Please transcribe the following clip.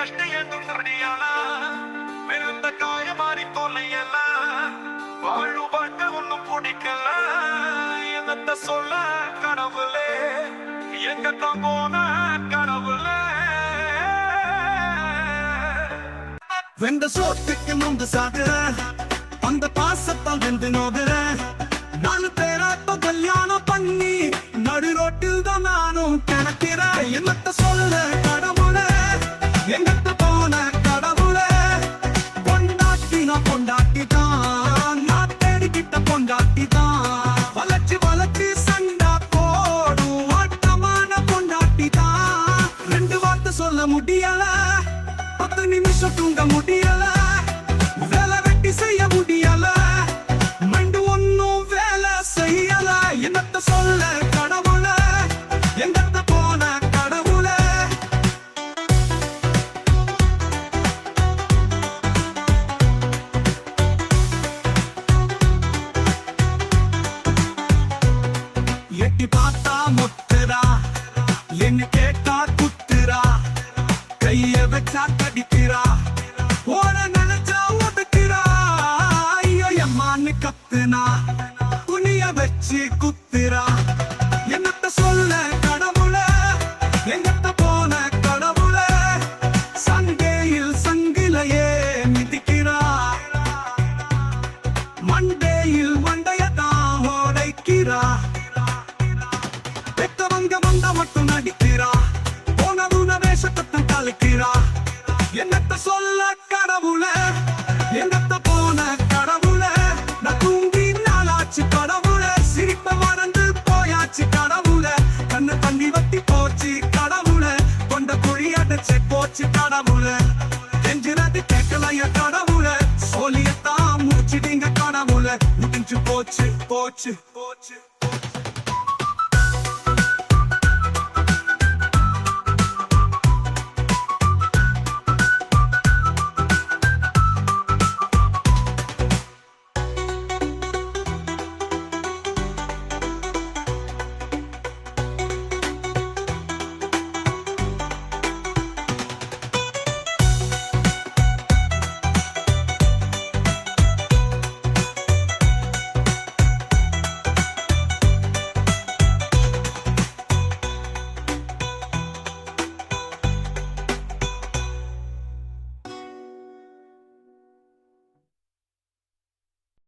கஷ்டம் எதுவும் தடியால விழுந்த காய மாறி தொல்லையல்ல வாழு வாழ்க்கை ஒன்னும் பிடிக்கல என்னத்த சொல்ல கடவுளே எங்கத்தான் போன கடவுளே வெந்த சோத்துக்கு நொந்து சாகுற அந்த பாசத்தால் வெந்து நோகுற 4 பேராட்ட கல்யாணம் பண்ணி நடு ரோட்டில் தான் நானும் கிடக்கிறேன் என்னத்த சொல்ல கடவுளே எங்கத்த போன கடவுளே பொண்டாட்டினா பொண்டாட்டிதான் நான் தேடிக்கிட்ட பொண்டாட்டிதான் வளர்ச்சி சண்டா போடும் வாட்டமான பொண்டாட்டிதான் 2 வார்த்தை சொல்ல முடியல 10 நிமிஷம் தூங்க முடியல வேலை வெட்டி செய்ய முடியல மைண்டு ஒன்னும் வேலை செய்யல என்னத்த சொல்ல கடவுளே எங்கத்த போன கடவுளே எட்டி பார்த்தா முத்துரா என்ன கேட்டா குத்துரா கைய வச்சா கடிக்கிறா ஓட நினைச்சா ஒதுக்கிறா ஐயோ எம்மான்னு கத்துனா துணிய வச்சு குத்துறா என்னத்த சொல்ல கடவுளே எங்கத்த போன கடவுளே சண்டையில் சங்கிலையே மிதிக்கிறா மண்டையில் மண்டையதான் ஓடைக்கிறா பெத்தவங்க வந்த மட்டும் நடிக்கிறா போனதுன வேஷத்தை கலைக்கிறா என்னத்த சொல்ல கடவுளே எங்கத்த போன கடவுளே நான் தூங்கி நாளாச்சு கடவுளே சிரிப்ப மறந்து போயாச்சு கடவுளே கண்ணு தண்ணி வத்தி போச்சு கடவுளே கொண்ட குழி அடைச்சு போச்சு கடவுளே கெஞ்சினது கேட்கலைய கடவுளே சொல்லியத்தான் முடிச்சிட்டீங்க கடவுளே முடிஞ்சு போச்சு போச்சு போச்சு